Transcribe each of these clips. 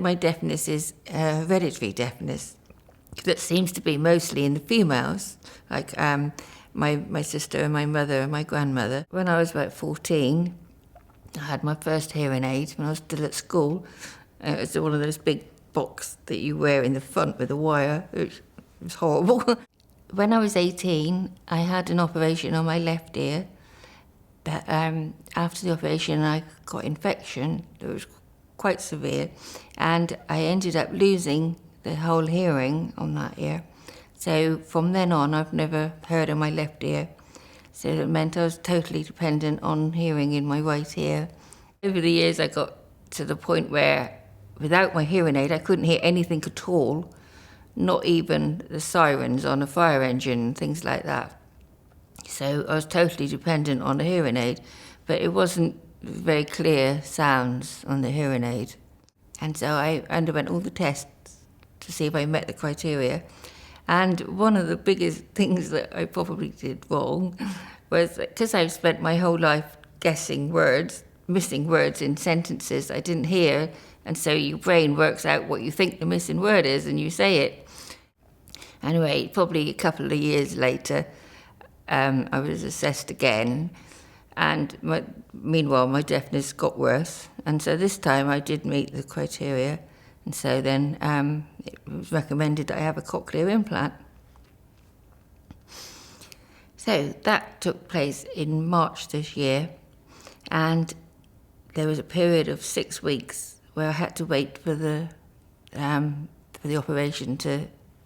my deafness is hereditary deafness that seems to be mostly in the females, like my sister and my mother and my grandmother. When I was about 14, I had my first hearing aid when I was still at school. It was one of those big box that you wear in the front with a wire. It was horrible. When I was 18, I had an operation on my left ear. But after the operation, I got infection that was quite severe, and I ended up losing the whole hearing on that ear. So from then on, I've never heard on my left ear. So it meant I was totally dependent on hearing in my right ear. Over the years, I got to the point where without my hearing aid, I couldn't hear anything at all, not even the sirens on a fire engine, things like that. So I was totally dependent on the hearing aid, but it wasn't very clear sounds on the hearing aid. And so I underwent all the tests to see if I met the criteria. And one of the biggest things that I probably did wrong was because I've spent my whole life guessing words, missing words in sentences I didn't hear, and so your brain works out what you think the missing word is and you say it. Anyway, probably a couple of years later, I was assessed again, and meanwhile my deafness got worse, and so this time I did meet the criteria, and so then it was recommended that I have a cochlear implant. So that took place in March this year, and there was a period of 6 weeks where I had to wait for the operation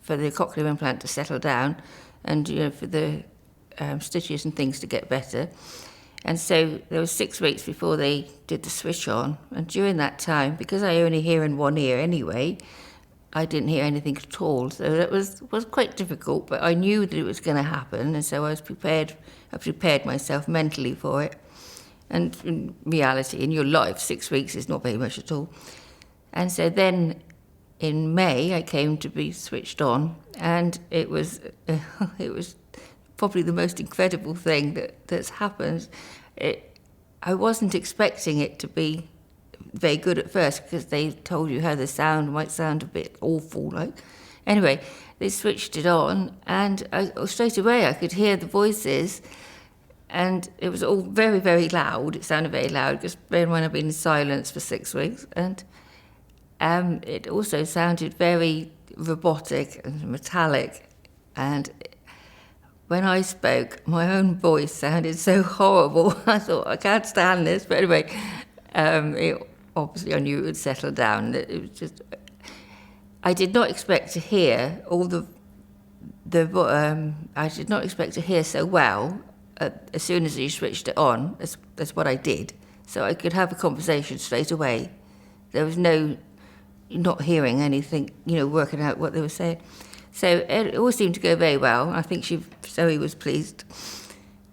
for the cochlear implant to settle down, and for the stitches and things to get better. And so there was 6 weeks before they did the switch on, and during that time, because I only hear in one ear anyway, I didn't hear anything at all. So that was quite difficult, but I knew that it was going to happen, and so I was prepared. I prepared myself mentally for it. And in reality, in your life, 6 weeks is not very much at all. And so then in May, I came to be switched on, and it was probably the most incredible thing that's happened. I wasn't expecting it to be very good at first, because they told you how the sound might sound a bit awful. Anyway, they switched it on, and straight away I could hear the voices, and it was all very, very loud. It sounded very loud, because bear in mind I've been in silence for 6 weeks, and it also sounded very robotic and metallic, and when I spoke, my own voice sounded so horrible. I thought, I can't stand this. But anyway, obviously I knew it would settle down. It was just, I did not expect to hear all I did not expect to hear so well as soon as you switched it on. That's what I did. So I could have a conversation straight away. There was no not hearing anything, working out what they were saying. So it all seemed to go very well. I think Zoe was pleased.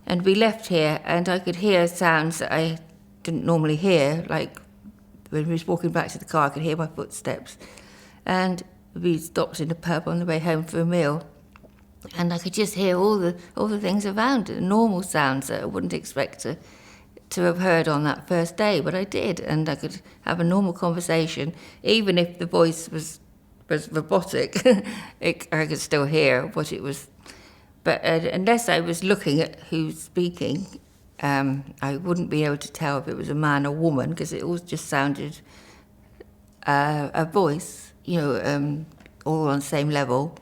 And we left here, and I could hear sounds that I didn't normally hear, like when we was walking back to the car, I could hear my footsteps. And we stopped in a pub on the way home for a meal, and I could just hear all the things around, the normal sounds that I wouldn't expect to have heard on that first day, but I did, and I could have a normal conversation, even if the voice was robotic. I could still hear what it was. But unless I was looking at who's speaking, I wouldn't be able to tell if it was a man or woman, because it all just sounded a voice, all on the same level.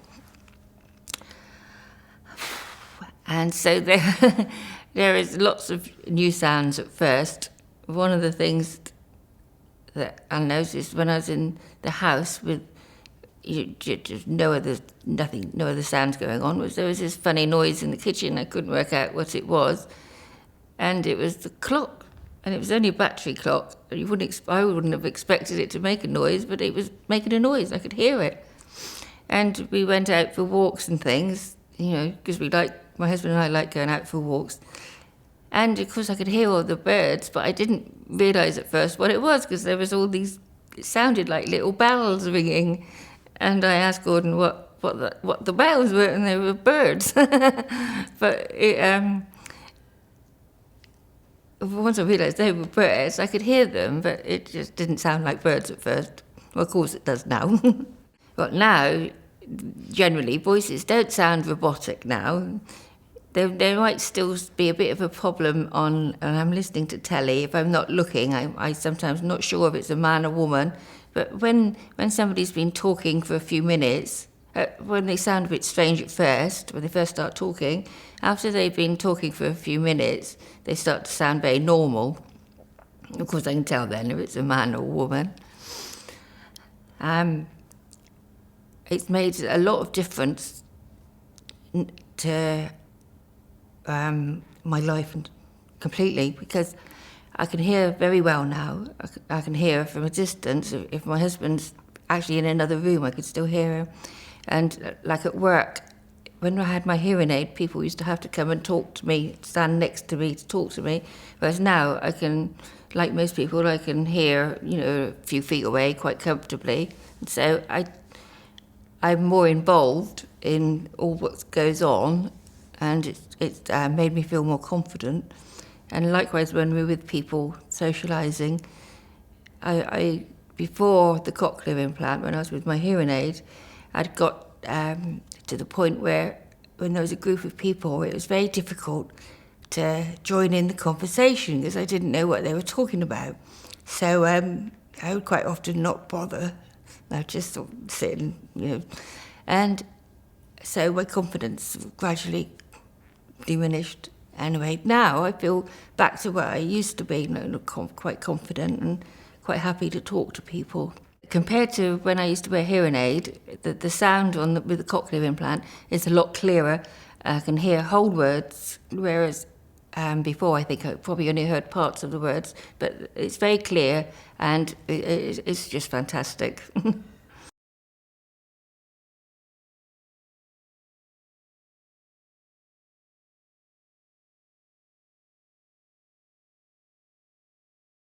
And so there is lots of new sounds at first. One of the things that I noticed when I was in the house with just no other sounds going on, was there was this funny noise in the kitchen. I couldn't work out what it was, and it was the clock, and it was only a battery clock. I wouldn't have expected it to make a noise, but it was making a noise. I could hear it, and we went out for walks and things, because my husband and I like going out for walks. And of course I could hear all the birds, but I didn't realise at first what it was, because there was all these, it sounded like little bells ringing. And I asked Gordon what the bells were, and they were birds. But once I realised they were birds, I could hear them, but it just didn't sound like birds at first. Well, of course it does now. But now, generally, voices don't sound robotic now. There might still be a bit of a problem and I'm listening to telly. If I'm not looking, I sometimes not sure if it's a man or woman. But when somebody's been talking for a few minutes, when they sound a bit strange at first, when they first start talking, after they've been talking for a few minutes, they start to sound very normal. Of course, I can tell then if it's a man or a woman. It's made a lot of difference to my life completely, because I can hear very well now. I can hear from a distance. If my husband's actually in another room, I could still hear him. And like at work, when I had my hearing aid, people used to have to come and talk to me, stand next to me to talk to me. Whereas now I can, like most people, I can hear, a few feet away quite comfortably. And so I'm more involved in all what goes on, and it's made me feel more confident. And likewise, when we're with people socialising, I before the cochlear implant, when I was with my hearing aid, I'd got to the point where when there was a group of people, it was very difficult to join in the conversation because I didn't know what they were talking about. So I would quite often not bother. I'd just sort of sit and, and so my confidence gradually diminished. Anyway, now I feel back to where I used to be, quite confident and quite happy to talk to people. Compared to when I used to wear hearing aid, the sound with the cochlear implant is a lot clearer. I can hear whole words, whereas before I think I probably only heard parts of the words, but it's very clear and it's just fantastic.